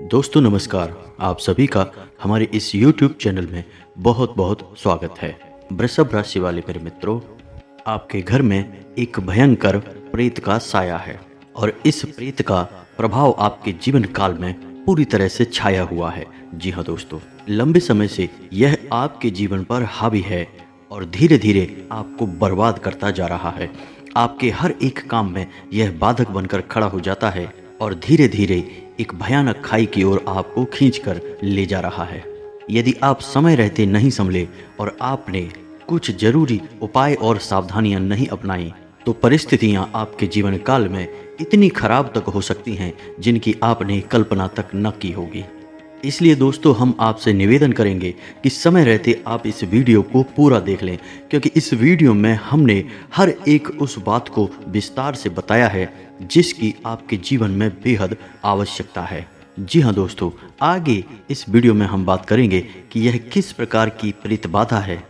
दोस्तों नमस्कार। आप सभी का हमारे इस YouTube चैनल में बहुत बहुत स्वागत है। वृषभ राशि वाले मेरे मित्रों, आपके घर में एक भयंकर प्रेत का साया है और इस प्रेत का प्रभाव आपके जीवन काल में पूरी तरह से छाया हुआ है। जी हाँ दोस्तों, लंबे समय से यह आपके जीवन पर हावी है और धीरे धीरे आपको बर्बाद करता जा रहा है। आपके हर एक काम में यह बाधक बनकर खड़ा हो जाता है और धीरे धीरे एक भयानक खाई की ओर आपको खींचकर ले जा रहा है। यदि आप समय रहते नहीं संभले और आपने कुछ जरूरी उपाय और सावधानियां नहीं अपनाई तो परिस्थितियां आपके जीवन काल में इतनी खराब तक हो सकती हैं जिनकी आपने कल्पना तक न की होगी। इसलिए दोस्तों, हम आपसे निवेदन करेंगे कि समय रहते आप इस वीडियो को पूरा देख लें, क्योंकि इस वीडियो में हमने हर एक उस बात को विस्तार से बताया है जिसकी आपके जीवन में बेहद आवश्यकता है। जी हाँ दोस्तों, आगे इस वीडियो में हम बात करेंगे कि यह किस प्रकार की प्रेत बाधा है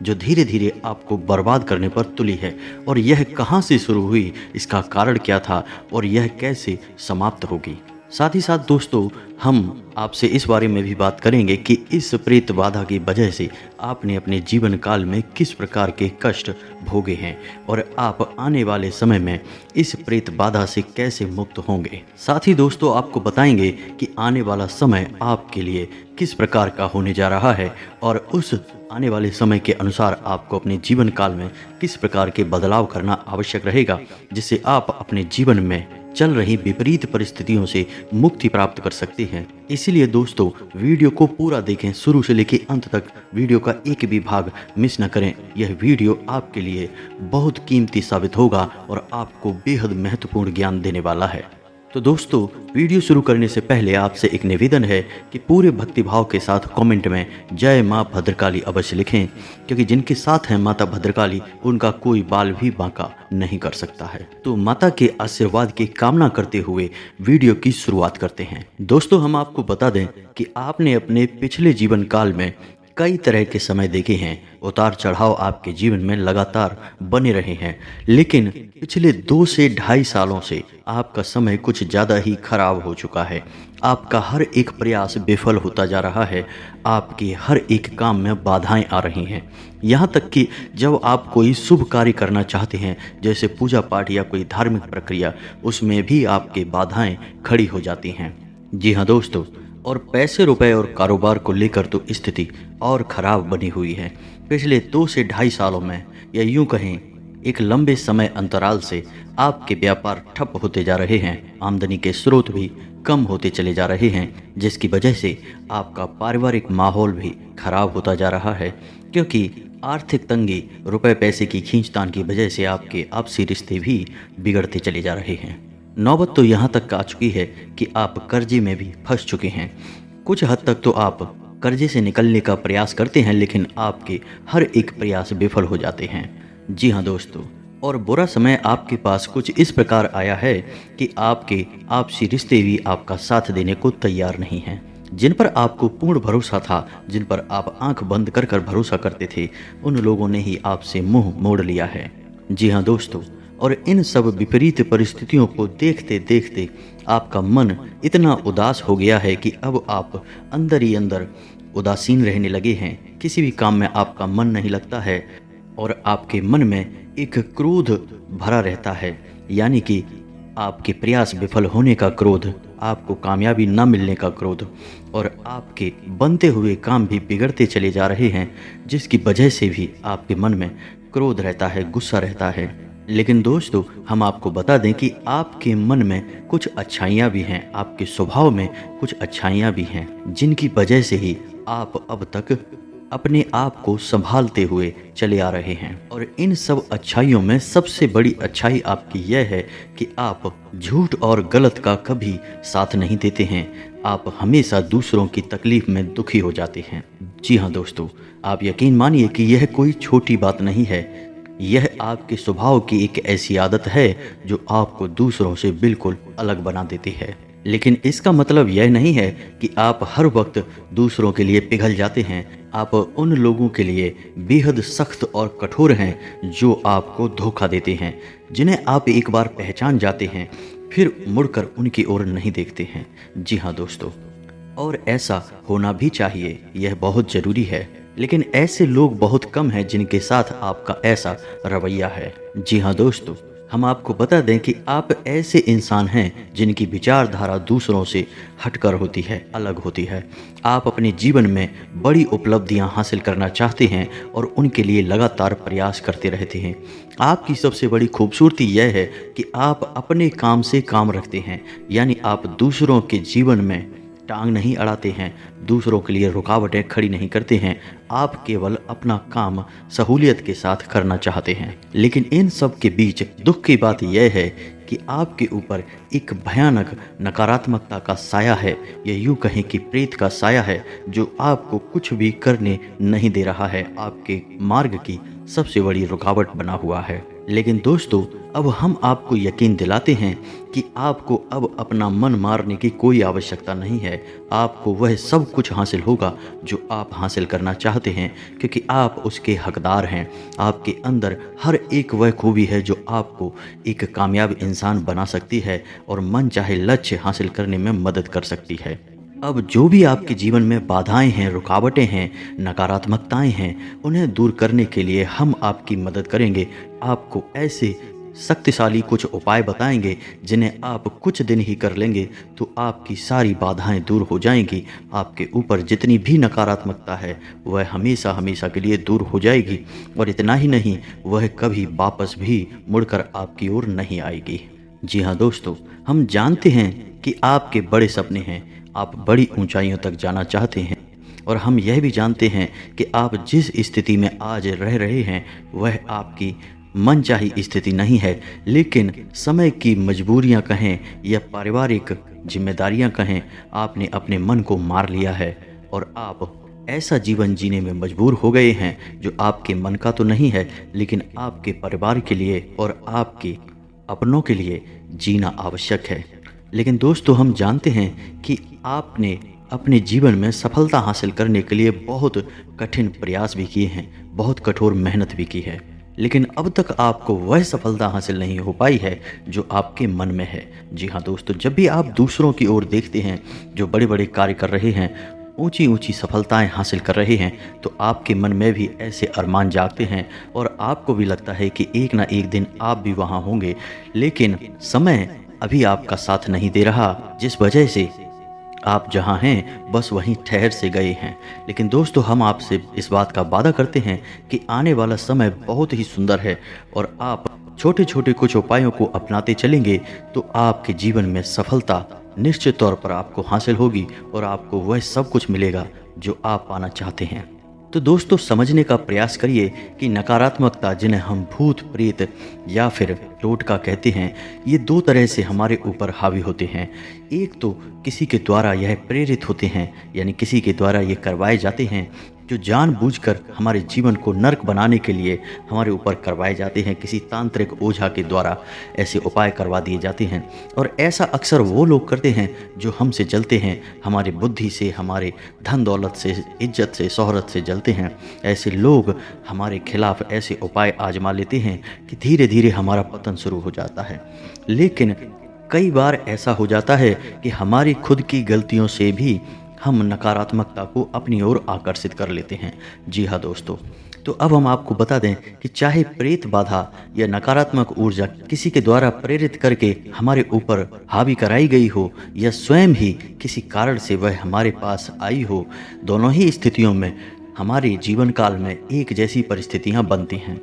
जो धीरे धीरे आपको बर्बाद करने पर तुली है और यह कहाँ से शुरू हुई, इसका कारण क्या था और यह कैसे समाप्त होगी। साथ ही साथ दोस्तों, हम आपसे इस बारे में भी बात करेंगे कि इस प्रेत बाधा की वजह से आपने अपने जीवन काल में किस प्रकार के कष्ट भोगे हैं और आप आने वाले समय में इस प्रेत बाधा से कैसे मुक्त होंगे। साथ ही दोस्तों, आपको बताएंगे कि आने वाला समय आपके लिए किस प्रकार का होने जा रहा है और उस आने वाले समय के अनुसार आपको अपने जीवन काल में किस प्रकार के बदलाव करना आवश्यक रहेगा, जिससे आप अपने जीवन में चल रही विपरीत परिस्थितियों से मुक्ति प्राप्त कर सकते हैं। इसीलिए दोस्तों, वीडियो को पूरा देखें, शुरू से लेकर अंत तक वीडियो का एक भी भाग मिस न करें। यह वीडियो आपके लिए बहुत कीमती साबित होगा और आपको बेहद महत्वपूर्ण ज्ञान देने वाला है। तो दोस्तों, वीडियो शुरू करने से पहले आपसे एक निवेदन है कि पूरे भक्तिभाव के साथ कमेंट में जय माँ भद्रकाली अवश्य लिखें, क्योंकि जिनके साथ हैं माता भद्रकाली उनका कोई बाल भी बांका नहीं कर सकता है। तो माता के आशीर्वाद की कामना करते हुए वीडियो की शुरुआत करते हैं। दोस्तों, हम आपको बता दें कि आपने अपने पिछले जीवन काल में कई तरह के समय देखे हैं। उतार चढ़ाव आपके जीवन में लगातार बने रहे हैं, लेकिन पिछले 2 से ढाई सालों से आपका समय कुछ ज़्यादा ही खराब हो चुका है। आपका हर एक प्रयास विफल होता जा रहा है। आपके हर एक काम में बाधाएं आ रही हैं। यहाँ तक कि जब आप कोई शुभ कार्य करना चाहते हैं, जैसे पूजा पाठ या कोई धार्मिक प्रक्रिया, उसमें भी आपके बाधाएं खड़ी हो जाती हैं। जी हाँ दोस्तों, और पैसे रुपए और कारोबार को लेकर तो स्थिति और ख़राब बनी हुई है। पिछले 2 से ढाई सालों में, या यूं कहें एक लंबे समय अंतराल से, आपके व्यापार ठप होते जा रहे हैं। आमदनी के स्रोत भी कम होते चले जा रहे हैं, जिसकी वजह से आपका पारिवारिक माहौल भी खराब होता जा रहा है, क्योंकि आर्थिक तंगी, रुपए पैसे की खींचतान की वजह से आपके आपसी रिश्ते भी बिगड़ते चले जा रहे हैं। नौबत तो यहाँ तक आ चुकी है कि आप कर्जे में भी फंस चुके हैं। कुछ हद तक तो आप कर्जे से निकलने का प्रयास करते हैं, लेकिन आपके हर एक प्रयास विफल हो जाते हैं। जी हाँ दोस्तों, और बुरा समय आपके पास कुछ इस प्रकार आया है कि आपके आपसी रिश्ते भी आपका साथ देने को तैयार नहीं हैं। जिन पर आपको पूर्ण भरोसा था, जिन पर आप आंख बंद कर कर भरोसा करते थे, उन लोगों ने ही आपसे मुंह मोड़ लिया है। जी हाँ दोस्तों, और इन सब विपरीत परिस्थितियों को देखते देखते आपका मन इतना उदास हो गया है कि अब आप अंदर ही अंदर उदासीन रहने लगे हैं। किसी भी काम में आपका मन नहीं लगता है और आपके मन में एक क्रोध भरा रहता है, यानी कि आपके प्रयास विफल होने का क्रोध, आपको कामयाबी न मिलने का क्रोध, और आपके बनते हुए काम भी बिगड़ते चले जा रहे हैं, जिसकी वजह से भी आपके मन में क्रोध रहता है, गुस्सा रहता है। लेकिन दोस्तों, हम आपको बता दें कि आपके मन में कुछ अच्छाइयाँ भी हैं, आपके स्वभाव में कुछ अच्छाइयाँ भी हैं, जिनकी वजह से ही आप अब तक अपने आप को संभालते हुए चले आ रहे हैं। और इन सब अच्छाइयों में सबसे बड़ी अच्छाई आपकी यह है कि आप झूठ और गलत का कभी साथ नहीं देते हैं। आप हमेशा दूसरों की तकलीफ में दुखी हो जाते हैं। जी हाँ दोस्तों, आप यकीन मानिए कि यह कोई छोटी बात नहीं है। यह आपके स्वभाव की एक ऐसी आदत है जो आपको दूसरों से बिल्कुल अलग बना देती है। लेकिन इसका मतलब यह नहीं है कि आप हर वक्त दूसरों के लिए पिघल जाते हैं। आप उन लोगों के लिए बेहद सख्त और कठोर हैं जो आपको धोखा देते हैं, जिन्हें आप एक बार पहचान जाते हैं, फिर मुड़कर उनकी ओर नहीं देखते हैं। जी हाँ दोस्तों, और ऐसा होना भी चाहिए, यह बहुत ज़रूरी है। लेकिन ऐसे लोग बहुत कम हैं जिनके साथ आपका ऐसा रवैया है। जी हाँ दोस्तों, हम आपको बता दें कि आप ऐसे इंसान हैं जिनकी विचारधारा दूसरों से हटकर होती है, अलग होती है। आप अपने जीवन में बड़ी उपलब्धियां हासिल करना चाहते हैं और उनके लिए लगातार प्रयास करते रहते हैं। आपकी सबसे बड़ी खूबसूरती यह है कि आप अपने काम से काम रखते हैं, यानी आप दूसरों के जीवन में टांग नहीं अड़ाते हैं, दूसरों के लिए रुकावटें खड़ी नहीं करते हैं। आप केवल अपना काम सहूलियत के साथ करना चाहते हैं। लेकिन इन सब के बीच दुख की बात यह है कि आपके ऊपर एक भयानक नकारात्मकता का साया है, या यूँ कहें कि प्रेत का साया है, जो आपको कुछ भी करने नहीं दे रहा है, आपके मार्ग की सबसे बड़ी रुकावट बना हुआ है। लेकिन दोस्तों, अब हम आपको यकीन दिलाते हैं कि आपको अब अपना मन मारने की कोई आवश्यकता नहीं है। आपको वह सब कुछ हासिल होगा जो आप हासिल करना चाहते हैं, क्योंकि आप उसके हकदार हैं। आपके अंदर हर एक वह खूबी है जो आपको एक कामयाब इंसान बना सकती है और मन चाहे लक्ष्य हासिल करने में मदद कर सकती है। अब जो भी आपके जीवन में बाधाएं हैं, रुकावटें हैं, नकारात्मकताएं हैं, उन्हें दूर करने के लिए हम आपकी मदद करेंगे। आपको ऐसे शक्तिशाली कुछ उपाय बताएंगे जिन्हें आप कुछ दिन ही कर लेंगे तो आपकी सारी बाधाएं दूर हो जाएंगी। आपके ऊपर जितनी भी नकारात्मकता है वह हमेशा हमेशा के लिए दूर हो जाएगी, और इतना ही नहीं, वह कभी वापस भी मुड़कर आपकी ओर नहीं आएगी। जी हाँ दोस्तों, हम जानते हैं कि आपके बड़े सपने हैं, आप बड़ी ऊंचाइयों तक जाना चाहते हैं, और हम यह भी जानते हैं कि आप जिस स्थिति में आज रह रहे हैं वह आपकी मनचाही स्थिति नहीं है। लेकिन समय की मजबूरियां कहें या पारिवारिक जिम्मेदारियां कहें, आपने अपने मन को मार लिया है और आप ऐसा जीवन जीने में मजबूर हो गए हैं जो आपके मन का तो नहीं है, लेकिन आपके परिवार के लिए और आपके अपनों के लिए जीना आवश्यक है। लेकिन दोस्तों, हम जानते हैं कि आपने अपने जीवन में सफलता हासिल करने के लिए बहुत कठिन प्रयास भी किए हैं, बहुत कठोर मेहनत भी की है, लेकिन अब तक आपको वह सफलता हासिल नहीं हो पाई है जो आपके मन में है। जी हाँ दोस्तों, जब भी आप दूसरों की ओर देखते हैं जो बड़े बड़े कार्य कर रहे हैं, ऊंची ऊंची सफलताएं हासिल कर रहे हैं, तो आपके मन में भी ऐसे अरमान जागते हैं और आपको भी लगता है कि एक ना एक दिन आप भी वहां होंगे। लेकिन समय अभी आपका साथ नहीं दे रहा, जिस वजह से आप जहां हैं बस वहीं ठहर से गए हैं। लेकिन दोस्तों, हम आपसे इस बात का वादा करते हैं कि आने वाला समय बहुत ही सुंदर है, और आप छोटे छोटे कुछ उपायों को अपनाते चलेंगे तो आपके जीवन में सफलता निश्चित तौर पर आपको हासिल होगी और आपको वह सब कुछ मिलेगा जो आप पाना चाहते हैं। तो दोस्तों, समझने का प्रयास करिए कि नकारात्मकता, जिन्हें हम भूत प्रेत या फिर टोटका कहते हैं, ये दो तरह से हमारे ऊपर हावी होते हैं। एक तो किसी के द्वारा यह प्रेरित होते हैं, यानी किसी के द्वारा ये करवाए जाते हैं, जो जानबूझकर हमारे जीवन को नर्क बनाने के लिए हमारे ऊपर करवाए जाते हैं। किसी तांत्रिक ओझा के द्वारा ऐसे उपाय करवा दिए जाते हैं, और ऐसा अक्सर वो लोग करते हैं जो हमसे जलते हैं, हमारी बुद्धि से, हमारे धन दौलत से, इज्जत से, शोहरत से जलते हैं। ऐसे लोग हमारे खिलाफ ऐसे उपाय आजमा लेते हैं कि धीरे धीरे हमारा पतन शुरू हो जाता है। लेकिन कई बार ऐसा हो जाता है कि हमारी खुद की गलतियों से भी हम नकारात्मकता को अपनी ओर आकर्षित कर लेते हैं। जी हाँ दोस्तों, तो अब हम आपको बता दें कि चाहे प्रेत बाधा या नकारात्मक ऊर्जा किसी के द्वारा प्रेरित करके हमारे ऊपर हावी कराई गई हो, या स्वयं ही किसी कारण से वह हमारे पास आई हो, दोनों ही स्थितियों में हमारे जीवन काल में एक जैसी परिस्थितियां बनती हैं।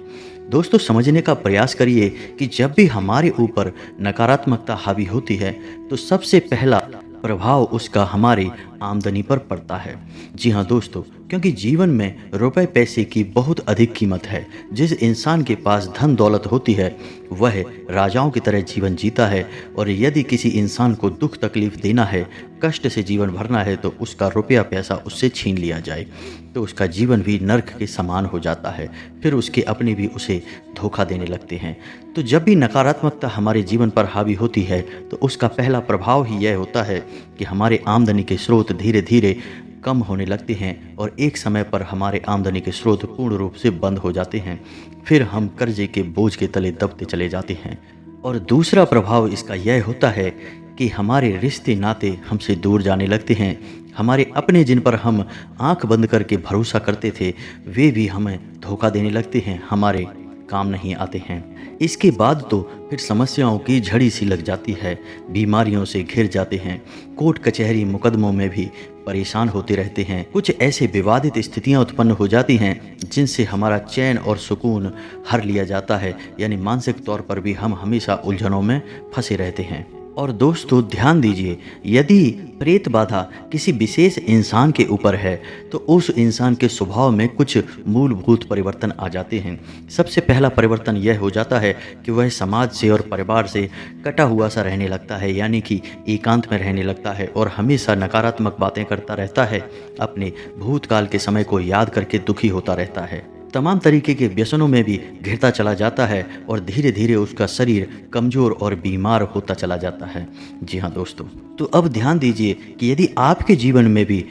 दोस्तों, समझने का प्रयास करिए कि जब भी हमारे ऊपर नकारात्मकता हावी होती है तो सबसे पहला प्रभाव उसका हमारी आमदनी पर पड़ता है। जी हाँ दोस्तों, क्योंकि जीवन में रुपए पैसे की बहुत अधिक कीमत है। जिस इंसान के पास धन दौलत होती है वह राजाओं की तरह जीवन जीता है, और यदि किसी इंसान को दुख तकलीफ देना है, कष्ट से जीवन भरना है, तो उसका रुपया पैसा उससे छीन लिया जाए तो उसका जीवन भी नर्क के समान हो जाता है। फिर उसके अपने भी उसे धोखा देने लगते हैं। तो जब भी नकारात्मकता हमारे जीवन पर हावी होती है तो उसका पहला प्रभाव ही यह होता है कि हमारे आमदनी के स्रोत धीरे धीरे कम होने लगते हैं, और एक समय पर हमारे आमदनी के स्रोत पूर्ण रूप से बंद हो जाते हैं। फिर हम कर्जे के बोझ के तले दबते चले जाते हैं। और दूसरा प्रभाव इसका यह होता है कि हमारे रिश्ते नाते हमसे दूर जाने लगते हैं। हमारे अपने जिन पर हम आंख बंद करके भरोसा करते थे वे भी हमें धोखा देने लगते हैं, हमारे काम नहीं आते हैं। इसके बाद तो फिर समस्याओं की झड़ी सी लग जाती है, बीमारियों से घिर जाते हैं, कोर्ट कचहरी मुकदमों में भी परेशान होते रहते हैं। कुछ ऐसे विवादित स्थितियां उत्पन्न हो जाती हैं जिनसे हमारा चैन और सुकून हर लिया जाता है, यानी मानसिक तौर पर भी हम हमेशा उलझनों में फंसे रहते हैं। और दोस्तों ध्यान दीजिए, यदि प्रेत बाधा किसी विशेष इंसान के ऊपर है तो उस इंसान के स्वभाव में कुछ मूलभूत परिवर्तन आ जाते हैं। सबसे पहला परिवर्तन यह हो जाता है कि वह समाज से और परिवार से कटा हुआ सा रहने लगता है, यानी कि एकांत में रहने लगता है और हमेशा नकारात्मक बातें करता रहता है। अपने भूतकाल के समय को याद करके दुखी होता रहता है, तमाम तरीके के व्यसनों में भी घिरता चला जाता है और धीरे धीरे उसका शरीर कमज़ोर और बीमार होता चला जाता है। जी हाँ दोस्तों, तो अब ध्यान दीजिए कि यदि आपके जीवन में भी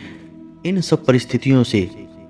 इन सब परिस्थितियों से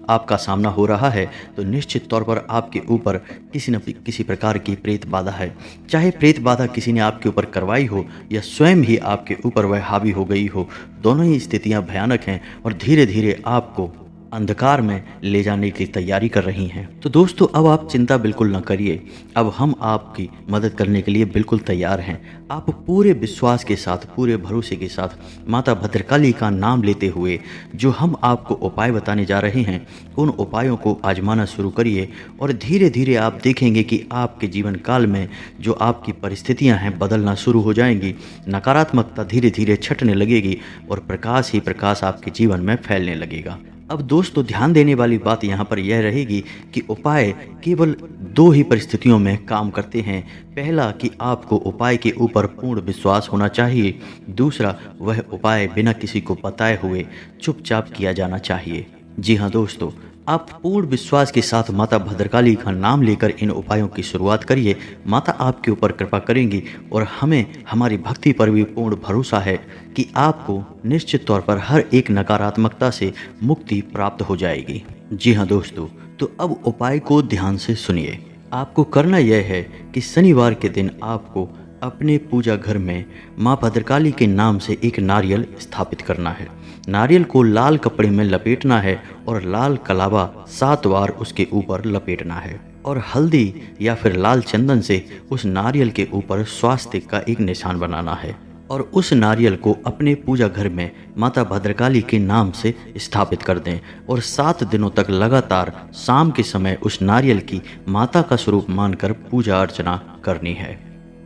आपका सामना हो रहा है तो निश्चित तौर पर आपके ऊपर किसी न किसी प्रकार की प्रेत बाधा है। चाहे प्रेत बाधा किसी ने आपके ऊपर करवाई हो या स्वयं ही आपके ऊपर वह हावी हो गई हो, दोनों ही स्थितियां भयानक हैं और धीरे धीरे आपको अंधकार में ले जाने की तैयारी कर रही हैं। तो दोस्तों अब आप चिंता बिल्कुल न करिए, अब हम आपकी मदद करने के लिए बिल्कुल तैयार हैं। आप पूरे विश्वास के साथ, पूरे भरोसे के साथ माता भद्रकाली का नाम लेते हुए जो हम आपको उपाय बताने जा रहे हैं उन उपायों को आजमाना शुरू करिए और धीरे धीरे आप देखेंगे कि आपके जीवन काल में जो आपकी परिस्थितियां हैं बदलना शुरू हो जाएंगी। नकारात्मकता धीरे धीरे छटने लगेगी और प्रकाश ही प्रकाश आपके जीवन में फैलने लगेगा। अब दोस्तों ध्यान देने वाली बात यहाँ पर यह रहेगी कि उपाय केवल दो ही परिस्थितियों में काम करते हैं। पहला कि आपको उपाय के ऊपर पूर्ण विश्वास होना चाहिए, दूसरा वह उपाय बिना किसी को बताए हुए चुपचाप किया जाना चाहिए। जी हाँ दोस्तों, आप पूर्ण विश्वास के साथ माता भद्रकाली का नाम लेकर इन उपायों की शुरुआत करिए। माता आपके ऊपर कृपा करेंगी और हमें हमारी भक्ति पर भी पूर्ण भरोसा है कि आपको निश्चित तौर पर हर एक नकारात्मकता से मुक्ति प्राप्त हो जाएगी। जी हाँ दोस्तों, तो अब उपाय को ध्यान से सुनिए। आपको करना यह है कि शनिवार के दिन आपको अपने पूजा घर में माँ भद्रकाली के नाम से एक नारियल स्थापित करना है। नारियल को लाल कपड़े में लपेटना है और लाल कलावा 7 बार उसके ऊपर लपेटना है और हल्दी या फिर लाल चंदन से उस नारियल के ऊपर स्वास्तिक का एक निशान बनाना है और उस नारियल को अपने पूजा घर में माता भद्रकाली के नाम से स्थापित कर दें और 7 दिनों तक लगातार शाम के समय उस नारियल की माता का स्वरूप मानकर पूजा अर्चना करनी है।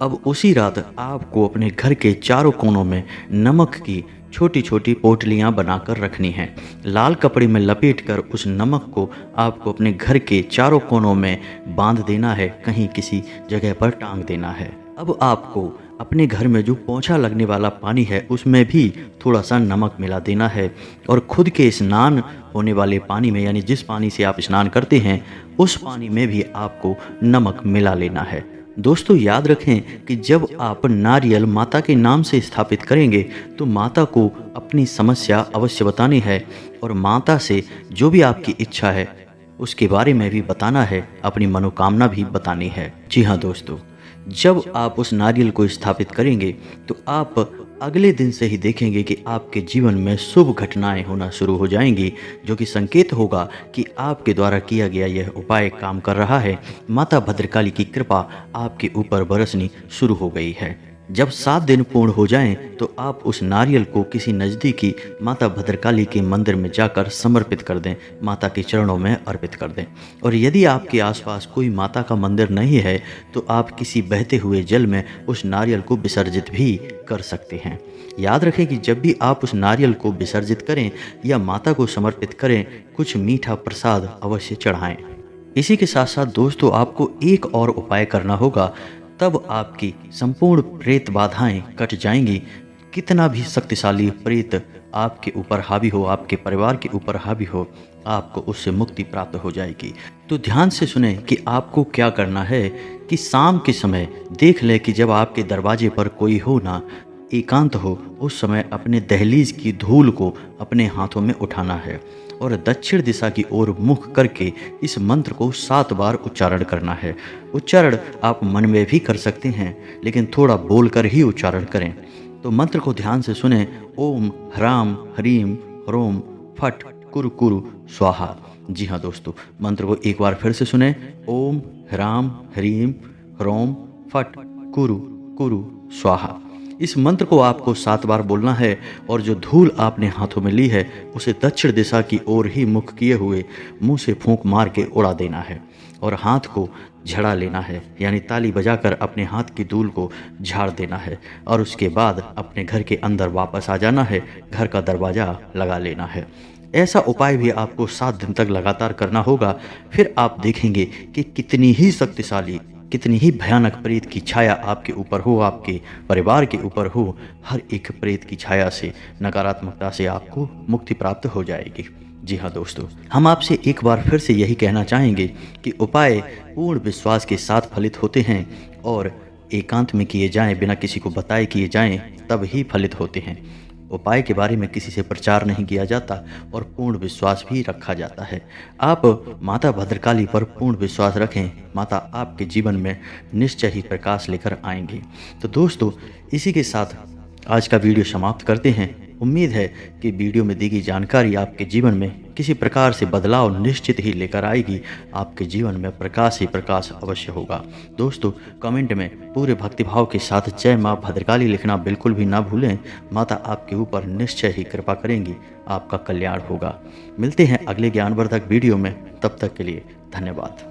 अब उसी रात आपको अपने घर के चारों कोनों में नमक की छोटी छोटी पोटलियां बनाकर रखनी हैं। लाल कपड़े में लपेटकर उस नमक को आपको अपने घर के चारों कोनों में बांध देना है, कहीं किसी जगह पर टांग देना है। अब आपको अपने घर में जो पोंछा लगने वाला पानी है उसमें भी थोड़ा सा नमक मिला देना है और खुद के स्नान होने वाले पानी में, यानी जिस पानी से आप स्नान करते हैं उस पानी में भी आपको नमक मिला लेना है। दोस्तों याद रखें कि जब आप नारियल माता के नाम से स्थापित करेंगे तो माता को अपनी समस्या अवश्य बतानी है और माता से जो भी आपकी इच्छा है उसके बारे में भी बताना है, अपनी मनोकामना भी बतानी है। जी हाँ दोस्तों, जब आप उस नारियल को स्थापित करेंगे तो आप अगले दिन से ही देखेंगे कि आपके जीवन में शुभ घटनाएं होना शुरू हो जाएंगी, जो कि संकेत होगा कि आपके द्वारा किया गया यह उपाय काम कर रहा है। माता भद्रकाली की कृपा आपके ऊपर बरसनी शुरू हो गई है। जब 7 दिन पूर्ण हो जाएं तो आप उस नारियल को किसी नज़दीकी माता भद्रकाली के मंदिर में जाकर समर्पित कर दें, माता के चरणों में अर्पित कर दें। और यदि आपके आसपास कोई माता का मंदिर नहीं है तो आप किसी बहते हुए जल में उस नारियल को विसर्जित भी कर सकते हैं। याद रखें कि जब भी आप उस नारियल को विसर्जित करें या माता को समर्पित करें, कुछ मीठा प्रसाद अवश्य चढ़ाएं। इसी के साथ साथ दोस्तों आपको एक और उपाय करना होगा, तब आपकी संपूर्ण प्रेत बाधाएं कट जाएंगी। कितना भी शक्तिशाली प्रेत आपके ऊपर हावी हो, आपके परिवार के ऊपर हावी हो, आपको उससे मुक्ति प्राप्त हो जाएगी। तो ध्यान से सुने कि आपको क्या करना है कि शाम के समय देख लें कि जब आपके दरवाजे पर कोई हो ना, एकांत हो, उस समय अपने दहलीज की धूल को अपने हाथों में उठाना है और दक्षिण दिशा की ओर मुख करके इस मंत्र को 7 बार उच्चारण करना है। उच्चारण आप मन में भी कर सकते हैं, लेकिन थोड़ा बोलकर ही उच्चारण करें। तो मंत्र को ध्यान से सुने। ओम ह्राम ह्रीम ह्रोम फट कुरु कुरु स्वाहा। जी हाँ दोस्तों, मंत्र को एक बार फिर से सुने। ओम ह्राम ह्रीम ह्रोम फट कुरु कुरु स्वाहा। इस मंत्र को आपको 7 बार बोलना है और जो धूल आपने हाथों में ली है उसे दक्षिण दिशा की ओर ही मुख किए हुए मुंह से फूंक मार के उड़ा देना है और हाथ को झड़ा लेना है, यानी ताली बजाकर अपने हाथ की धूल को झाड़ देना है और उसके बाद अपने घर के अंदर वापस आ जाना है, घर का दरवाज़ा लगा लेना है। ऐसा उपाय भी आपको 7 दिन तक लगातार करना होगा। फिर आप देखेंगे कि कितनी ही शक्तिशाली, कितनी ही भयानक प्रेत की छाया आपके ऊपर हो, आपके परिवार के ऊपर हो, हर एक प्रेत की छाया से, नकारात्मकता से आपको मुक्ति प्राप्त हो जाएगी। जी हाँ दोस्तों, हम आपसे एक बार फिर से यही कहना चाहेंगे कि उपाय पूर्ण विश्वास के साथ फलित होते हैं और एकांत में किए जाएं, बिना किसी को बताए किए जाएं, तब ही फलित होते हैं। उपाय के बारे में किसी से प्रचार नहीं किया जाता और पूर्ण विश्वास भी रखा जाता है। आप माता भद्रकाली पर पूर्ण विश्वास रखें, माता आपके जीवन में निश्चय ही प्रकाश लेकर आएंगी। तो दोस्तों, इसी के साथ आज का वीडियो समाप्त करते हैं। उम्मीद है कि वीडियो में दी गई जानकारी आपके जीवन में किसी प्रकार से बदलाव निश्चित ही लेकर आएगी। आपके जीवन में प्रकाश ही प्रकाश अवश्य होगा। दोस्तों, कमेंट में पूरे भक्तिभाव के साथ जय माँ भद्रकाली लिखना बिल्कुल भी ना भूलें। माता आपके ऊपर निश्चय ही कृपा करेंगी, आपका कल्याण होगा। मिलते हैं अगले ज्ञानवर्धक वीडियो में, तब तक के लिए धन्यवाद।